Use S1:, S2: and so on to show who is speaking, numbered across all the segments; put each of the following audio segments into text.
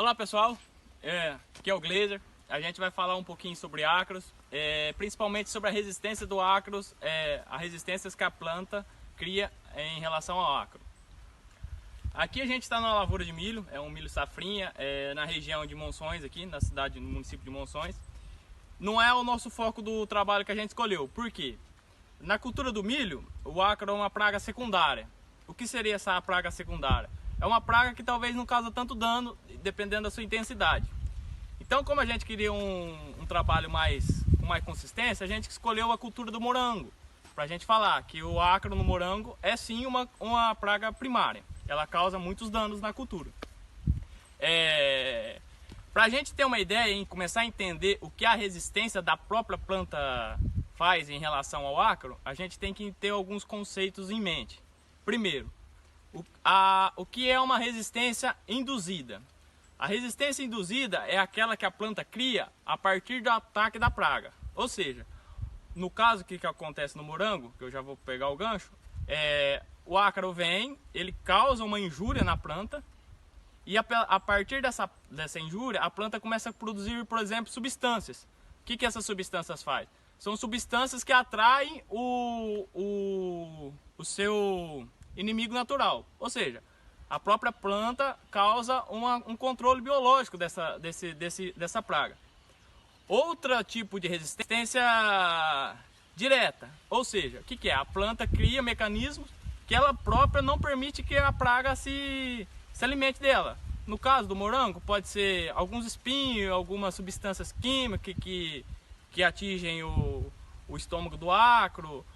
S1: Olá pessoal, aqui é o Glazer. A gente vai falar um pouquinho sobre ácaros, principalmente sobre a resistência do ácaros, as resistências que a planta cria em relação ao ácaro. Aqui a gente está numa lavoura de milho, é um milho safrinha, na região de Monções, aqui na cidade, no município de Monções. Não é o nosso foco do trabalho que a gente escolheu, por quê? Na cultura do milho, o ácaro é uma praga secundária. O que seria essa praga secundária? É uma praga que talvez não causa tanto dano, dependendo da sua intensidade. Então, como a gente queria um trabalho com mais consistência, a gente escolheu a cultura do morango. Para a gente falar que o ácaro no morango é sim uma praga primária. Ela causa muitos danos na cultura. Para a gente ter uma ideia e começar a entender o que a resistência da própria planta faz em relação ao ácaro, a gente tem que ter alguns conceitos em mente. Primeiro, o que é uma resistência induzida? A resistência induzida é aquela que a planta cria a partir do ataque da praga. Ou seja, no caso que acontece no morango, que eu já vou pegar o gancho, o ácaro vem, ele causa uma injúria na planta e a partir dessa injúria a planta começa a produzir, por exemplo, substâncias. O que essas substâncias fazem? São substâncias que atraem o seu inimigo natural, ou seja, a própria planta causa um controle biológico dessa praga. Outro tipo de resistência direta, ou seja, o que é? A planta cria mecanismos que ela própria não permite que a praga se alimente dela. No caso do morango, pode ser alguns espinhos, algumas substâncias químicas que atingem o estômago do ácaro.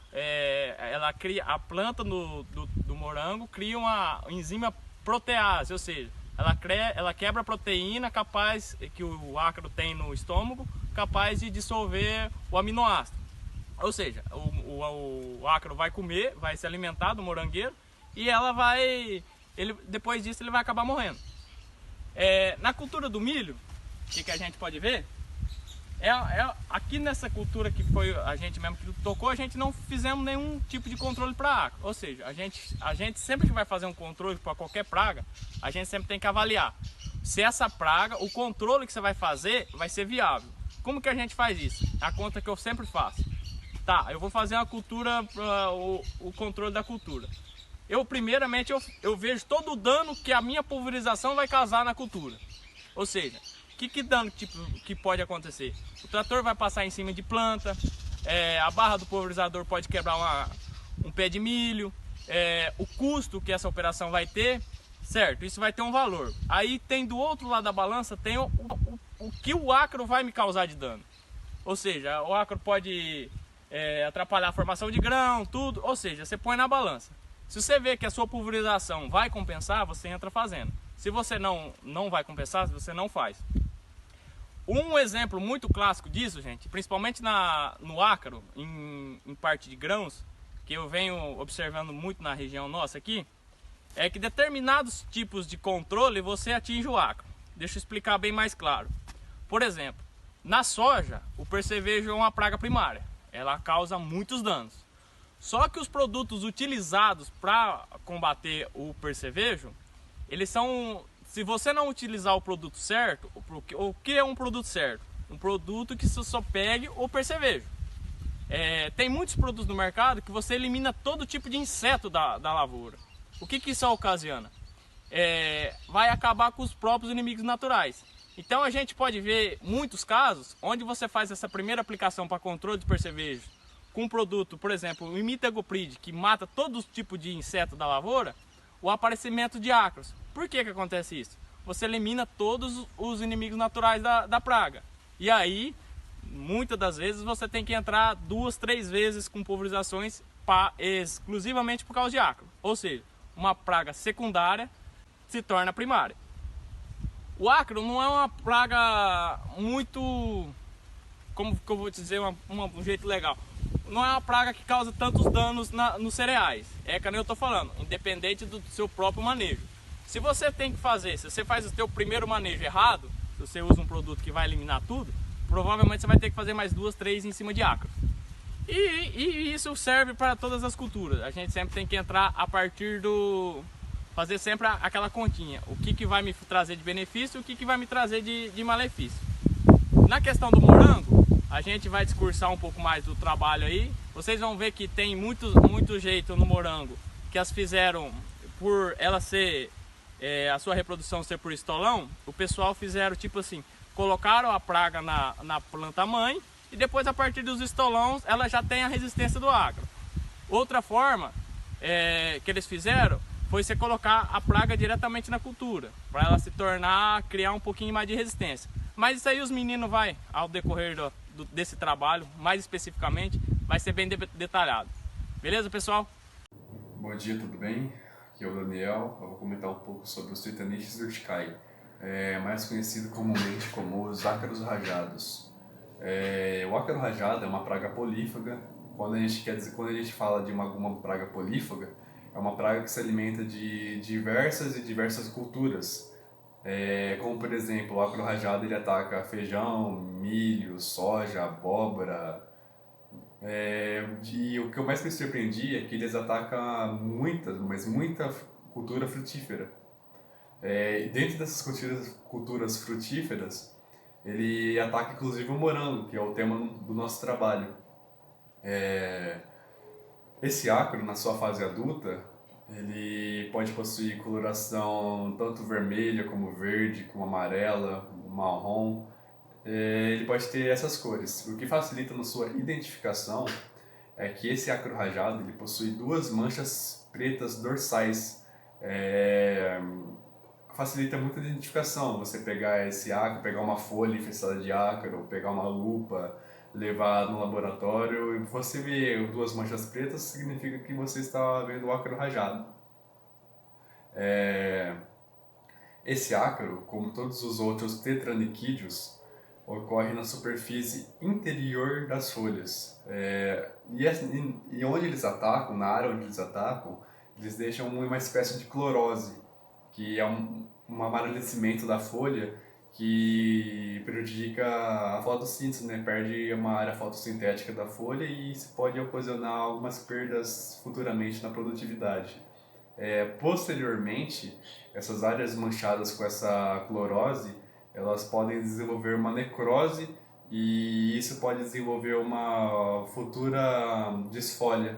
S1: A planta do morango cria uma enzima protease, ou seja, ela quebra a proteína capaz que o ácaro tem no estômago, capaz de dissolver o aminoácido. Ou seja, o ácaro vai comer, vai se alimentar do morangueiro e depois disso ele vai acabar morrendo. Na cultura do milho, o que a gente pode ver? Aqui nessa cultura que foi a gente mesmo que tocou, a gente não fizemos nenhum tipo de controle para ácaro. Ou seja, a gente sempre que vai fazer um controle para qualquer praga, a gente sempre tem que avaliar se essa praga, o controle que você vai fazer, vai ser viável. Como que a gente faz isso? A conta que eu sempre faço. Tá, eu vou fazer uma cultura, o controle da cultura. Primeiramente, eu vejo todo o dano que a minha pulverização vai causar na cultura. Ou seja, que dano que pode acontecer? O trator vai passar em cima de planta, a barra do pulverizador pode quebrar um pé de milho, o custo que essa operação vai ter, certo? Isso vai ter um valor. Aí tem do outro lado da balança, tem o que o ácaro vai me causar de dano. Ou seja, o ácaro pode atrapalhar a formação de grão, tudo. Ou seja, você põe na balança. Se você vê que a sua pulverização vai compensar, você entra fazendo. Se você não vai compensar, você não faz. Um exemplo muito clássico disso, gente, principalmente no ácaro, em parte de grãos, que eu venho observando muito na região nossa aqui, é que determinados tipos de controle você atinge o ácaro. Deixa eu explicar bem mais claro. Por exemplo, na soja, o percevejo é uma praga primária. Ela causa muitos danos. Só que os produtos utilizados para combater o percevejo, eles são... Se você não utilizar o produto certo, o que é um produto certo? Um produto que só pegue o percevejo. Tem muitos produtos no mercado que você elimina todo tipo de inseto da lavoura. O que isso ocasiona? Vai acabar com os próprios inimigos naturais. Então a gente pode ver muitos casos onde você faz essa primeira aplicação para controle de percevejo com um produto, por exemplo, o imidacloprid, que mata todo tipo de inseto da lavoura, o aparecimento de ácaros. Por que acontece isso? Você elimina todos os inimigos naturais da praga. E aí, muitas das vezes, você tem que entrar 2, 3 vezes com pulverizações exclusivamente por causa de ácaro. Ou seja, uma praga secundária se torna primária. O ácaro não é uma praga muito, como que eu vou dizer, um jeito legal. Não é uma praga que causa tantos danos nos cereais. Como eu estou falando, independente do seu próprio manejo. Se você tem que fazer, se você faz o seu primeiro manejo errado, se você usa um produto que vai eliminar tudo, provavelmente você vai ter que fazer mais 2, 3 em cima de ácaro. E isso serve para todas as culturas. A gente sempre tem que entrar a partir fazer sempre aquela continha. O que vai me trazer de benefício e o que vai me trazer de malefício. Na questão do morango, a gente vai discursar um pouco mais do trabalho aí. Vocês vão ver que tem muito jeito no morango que as fizeram por ela ser, a sua reprodução ser por estolão. O pessoal fizeram tipo assim, colocaram a praga na planta mãe e depois a partir dos estolões ela já tem a resistência do agro. Outra forma que eles fizeram foi você colocar a praga diretamente na cultura, para ela se criar um pouquinho mais de resistência. Mas isso aí os meninos ao decorrer desse trabalho, mais especificamente, vai ser bem detalhado. Beleza, pessoal?
S2: Bom dia, tudo bem? Aqui é o Daniel. Eu vou comentar um pouco sobre os Tritaniches urticae, mais conhecido comumente como os ácaros rajados. O ácaro rajado é uma praga polífaga. Quando a gente fala de alguma praga polífaga, é uma praga que se alimenta de diversas culturas. Como por exemplo, o ácaro rajado ele ataca feijão, milho, soja, abóbora. E o que eu mais me surpreendi é que eles atacam muita cultura frutífera. E dentro dessas culturas frutíferas, ele ataca inclusive o morango, que é o tema do nosso trabalho. Esse ácaro, na sua fase adulta, ele pode possuir coloração tanto vermelha como verde, como amarela, marrom. Ele pode ter essas cores. O que facilita na sua identificação é que esse ácaro rajado ele possui duas manchas pretas dorsais. Facilita muito a identificação. Você pegar esse ácaro, pegar uma folha infestada de ácaro, pegar uma lupa, levar no laboratório e você ver duas manchas pretas, significa que você está vendo o ácaro rajado. Esse ácaro, como todos os outros tetraniquídeos, ocorre na superfície interior das folhas. E onde eles atacam, na área onde eles atacam, eles deixam uma espécie de clorose, que é um amarelecimento da folha que prejudica a fotossíntese, né? Perde uma área fotossintética da folha e isso pode ocasionar algumas perdas futuramente na produtividade. Posteriormente, essas áreas manchadas com essa clorose, elas podem desenvolver uma necrose e isso pode desenvolver uma futura desfolha,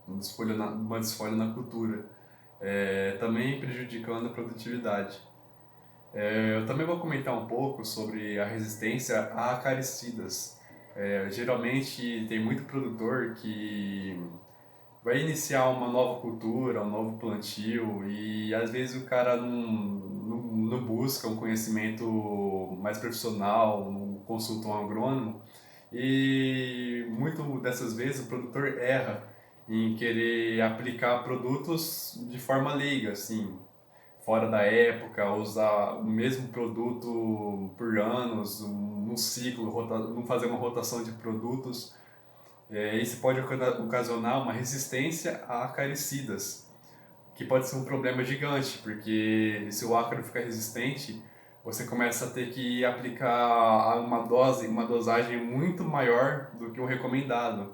S2: uma desfolha na cultura, também prejudicando a produtividade. Eu também vou comentar um pouco sobre a resistência a acaricidas. Geralmente tem muito produtor que vai iniciar uma nova cultura, um novo plantio e às vezes o cara não busca um conhecimento mais profissional, não consulta um agrônomo e muito dessas vezes o produtor erra em querer aplicar produtos de forma leiga, assim, fora da época, usar o mesmo produto por anos, um ciclo, não fazer uma rotação de produtos. Isso pode ocasionar uma resistência a acaricidas, que pode ser um problema gigante, porque se o ácaro ficar resistente, você começa a ter que aplicar uma dosagem muito maior do que o recomendado.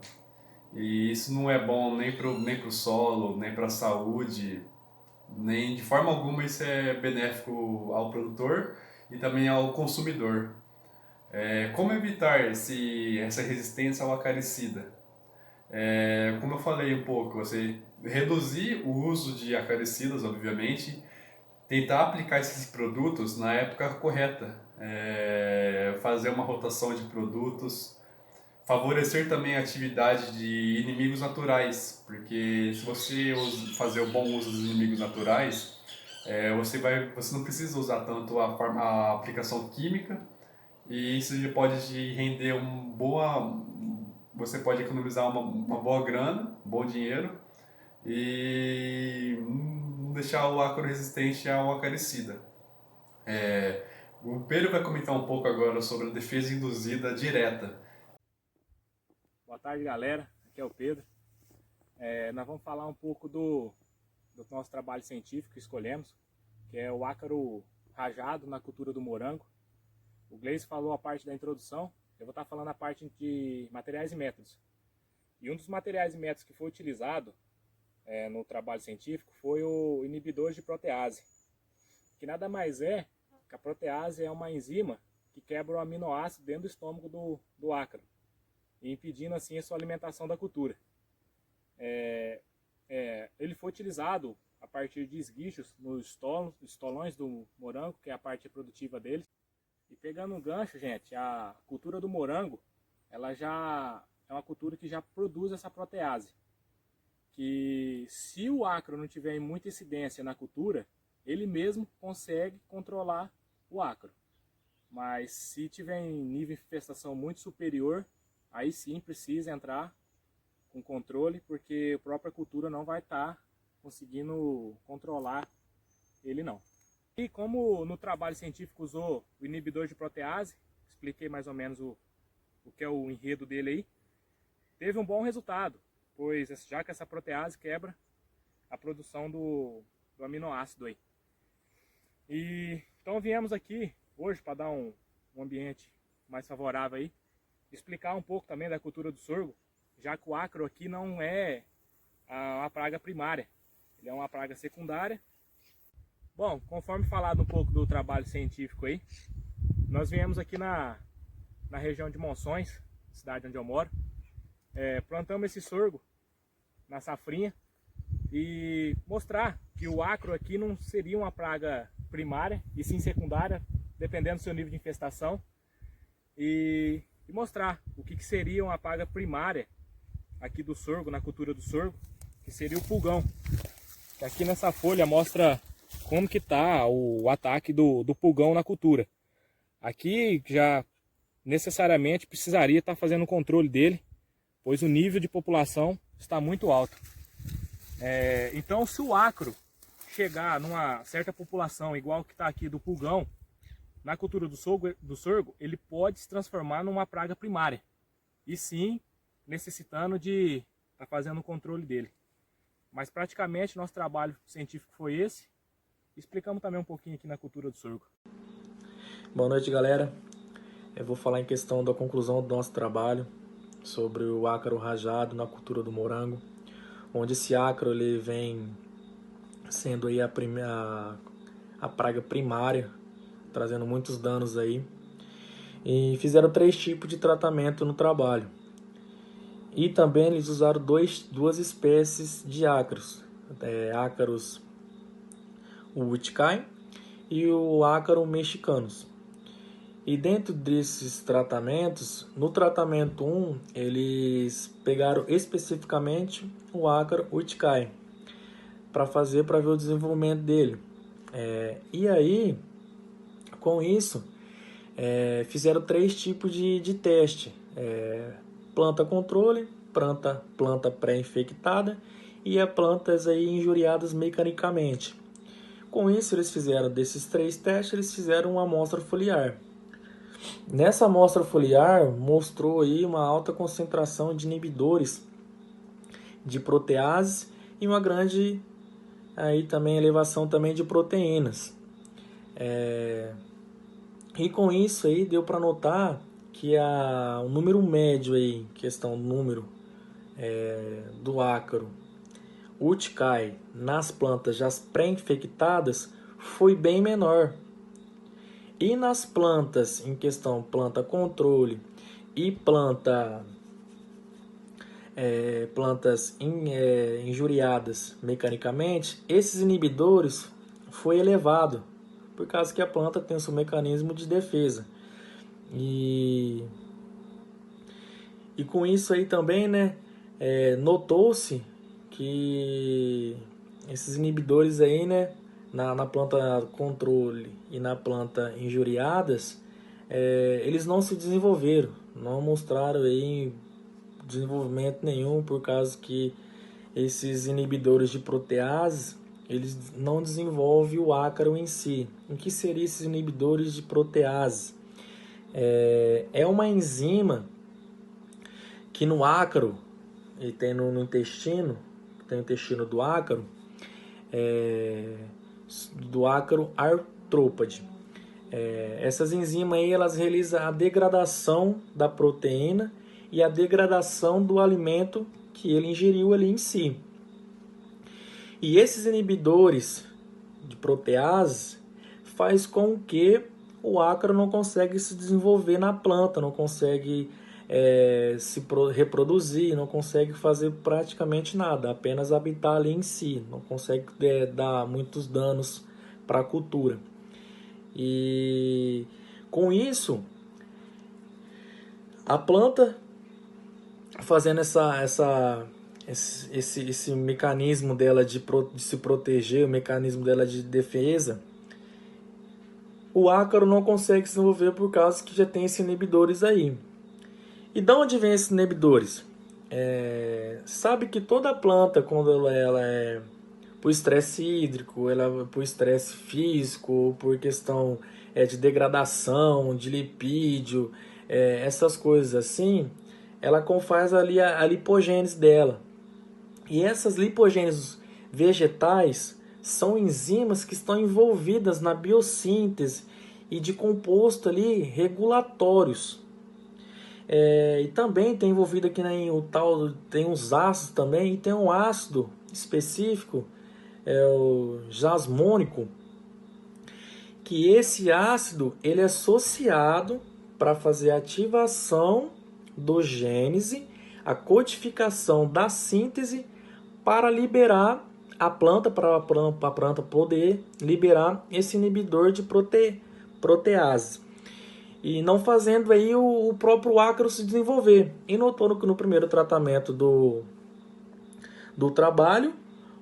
S2: E isso não é bom nem pro solo, nem para a saúde, nem de forma alguma isso é benéfico ao produtor e também ao consumidor. Como evitar essa resistência ao acaricida? Como eu falei um pouco, você reduzir o uso de acaricidas, obviamente, tentar aplicar esses produtos na época correta, fazer uma rotação de produtos, favorecer também a atividade de inimigos naturais, porque se você fazer o bom uso dos inimigos naturais, você não precisa usar tanto a aplicação química e isso já pode te render você pode economizar uma boa grana, um bom dinheiro e não deixar o ácaro resistente ao acaricida. O Pedro vai comentar um pouco agora sobre a defesa induzida direta.
S3: Boa tarde, galera. Aqui é o Pedro. Nós vamos falar um pouco do nosso trabalho científico que escolhemos, que é o ácaro rajado na cultura do morango. O Gleice falou a parte da introdução, eu vou estar falando a parte de materiais e métodos. E um dos materiais e métodos que foi utilizado no trabalho científico foi o inibidor de protease, que nada mais é que a protease é uma enzima que quebra o aminoácido dentro do estômago do ácaro, impedindo assim a sua alimentação da cultura. Ele foi utilizado a partir de esguichos nos estolões do morango, que é a parte reprodutiva deles. E pegando um gancho, gente, a cultura do morango, ela já é uma cultura que já produz essa protease. Que se o ácaro não tiver muita incidência na cultura, ele mesmo consegue controlar o ácaro. Mas se tiver em nível de infestação muito superior, aí sim precisa entrar com controle, porque a própria cultura não vai estar conseguindo controlar ele não. E como no trabalho científico usou o inibidor de protease, expliquei mais ou menos o que é o enredo dele aí, teve um bom resultado, pois já que essa protease quebra a produção do aminoácido aí. E então viemos aqui hoje para dar um ambiente mais favorável aí, explicar um pouco também da cultura do sorgo, já que o ácaro aqui não é uma praga primária, ele é uma praga secundária. Bom, conforme falado um pouco do trabalho científico aí, nós viemos aqui na região de Monções, cidade onde eu moro, plantamos esse sorgo na safrinha e mostrar que o ácaro aqui não seria uma praga primária e sim secundária, dependendo do seu nível de infestação, e mostrar o que seria uma praga primária aqui do sorgo, na cultura do sorgo, que seria o pulgão. Aqui nessa folha mostra como que está o ataque do pulgão na cultura. Aqui já necessariamente precisaria estar fazendo o controle dele, pois o nível de população está muito alto. Então se o ácaro chegar numa certa população igual que está aqui do pulgão, na cultura do sorgo, ele pode se transformar numa praga primária. E sim, necessitando de estar fazendo o controle dele. Mas praticamente nosso trabalho científico foi esse. Explicamos também um pouquinho aqui na cultura do sorgo.
S4: Boa noite, galera. Eu vou falar em questão da conclusão do nosso trabalho sobre o ácaro rajado na cultura do morango, onde esse ácaro ele vem sendo aí a praga primária, trazendo muitos danos aí. E fizeram 3 tipos de tratamento no trabalho. E também eles usaram duas espécies de ácaros, ácaros Huitcae e o ácaro mexicanos. E dentro desses tratamentos, no tratamento 1, eles pegaram especificamente o ácaro Huitcae para ver o desenvolvimento dele. E aí, com isso, fizeram 3 tipos de teste. Planta controle, planta pré-infectada e plantas aí injuriadas mecanicamente. Com isso, eles fizeram desses 3 testes, eles fizeram uma amostra foliar. Nessa amostra foliar, mostrou aí uma alta concentração de inibidores de proteases e uma grande aí também elevação também de proteínas. E com isso aí deu para notar que o número médio aí, questão do número do ácaro Huitcae nas plantas já pré-infectadas foi bem menor. E nas plantas em questão, planta controle e plantas injuriadas mecanicamente, esses inibidores foi elevado, por causa que a planta tem o seu mecanismo de defesa. E com isso aí também, notou-se que esses inibidores aí, na planta controle e na planta injuriadas, eles não se desenvolveram, não mostraram aí desenvolvimento nenhum, por causa que esses inibidores de proteases, eles não desenvolvem o ácaro em si. O que seriam esses inibidores de protease? É uma enzima que no ácaro, e tem no intestino, tem o intestino do ácaro artrópode. Essas enzimas aí, elas realizam a degradação da proteína e a degradação do alimento que ele ingeriu ali em si. E esses inibidores de protease faz com que o ácaro não consegue se desenvolver na planta, não consegue reproduzir, não consegue fazer praticamente nada, apenas habitar ali em si, não consegue dar muitos danos para a cultura. E com a planta fazendo esse mecanismo dela de se proteger, o mecanismo dela de defesa, o ácaro não consegue se desenvolver por causa que já tem esses inibidores aí. E de onde vem esses inibidores? Sabe que toda planta, quando ela é por estresse hídrico, ela por estresse físico, por questão de degradação, de lipídio, essas coisas assim, ela faz ali a lipogênese dela. E essas lipogêneses vegetais são enzimas que estão envolvidas na biossíntese e de composto ali regulatórios. E também tem envolvido aqui tem uns ácidos também, e tem um ácido específico, o jasmônico, que esse ácido ele é associado para fazer a ativação do gênese, a codificação da síntese para liberar a planta, para a planta poder liberar esse inibidor de protease. E não fazendo aí o próprio ácaro se desenvolver. E notou que no primeiro tratamento do trabalho,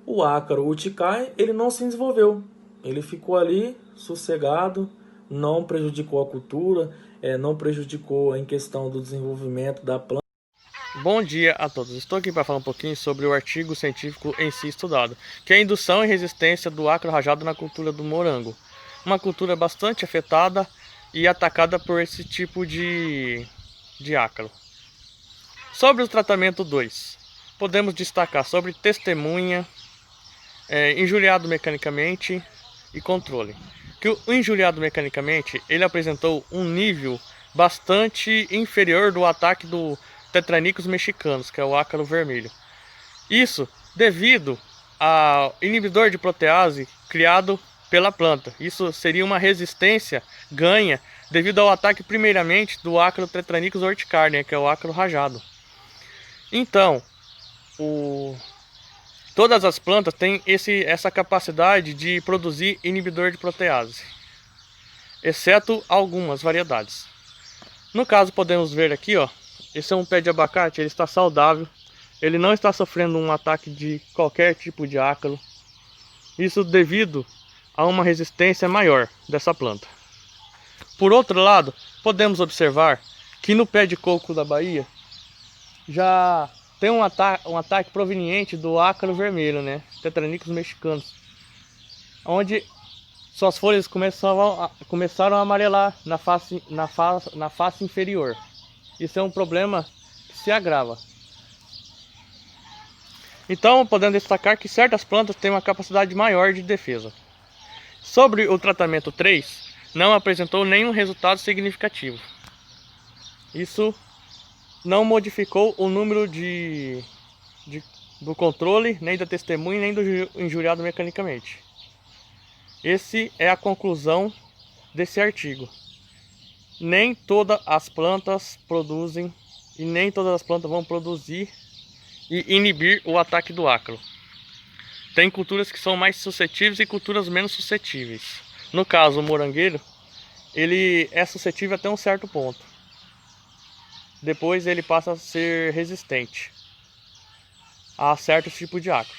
S4: o ácaro urticária, ele não se desenvolveu. Ele ficou ali sossegado, não prejudicou a cultura, não prejudicou em questão do desenvolvimento da planta.
S5: Bom dia a todos. Estou aqui para falar um pouquinho sobre o artigo científico em si estudado, que é a indução e resistência do ácaro rajado na cultura do morango. Uma cultura bastante afetada e atacada por esse tipo de ácaro. Sobre o tratamento 2, podemos destacar sobre testemunha, injuriado mecanicamente e controle. Que o injuriado mecanicamente, ele apresentou um nível bastante inferior do ataque do Tetranicus mexicanos, que é o ácaro vermelho. Isso devido ao inibidor de protease criado pela planta. Isso seria uma resistência ganha devido ao ataque primeiramente do ácaro Tetranicus urticaria, que é o ácaro rajado. Então, todas as plantas têm essa capacidade de produzir inibidor de protease, exceto algumas variedades. No caso, podemos ver aqui, ó, esse é um pé de abacate, ele está saudável, ele não está sofrendo um ataque de qualquer tipo de ácaro. Isso devido a uma resistência maior dessa planta. Por outro lado, podemos observar que no pé de coco da Bahia já tem um ataque proveniente do ácaro vermelho, né? Tetranicus mexicanos, onde suas folhas começaram a amarelar na face inferior. Isso é um problema que se agrava. Então, podemos destacar que certas plantas têm uma capacidade maior de defesa. Sobre o tratamento 3, não apresentou nenhum resultado significativo. Isso não modificou o número do controle, nem da testemunha, nem do injuriado mecanicamente. Essa é a conclusão desse artigo. Nem todas as plantas produzem e nem todas as plantas vão produzir e inibir o ataque do ácaro. Tem culturas que são mais suscetíveis e culturas menos suscetíveis. No caso, o morangueiro, ele é suscetível até um certo ponto. Depois ele passa a ser resistente a certo tipo de ácaro.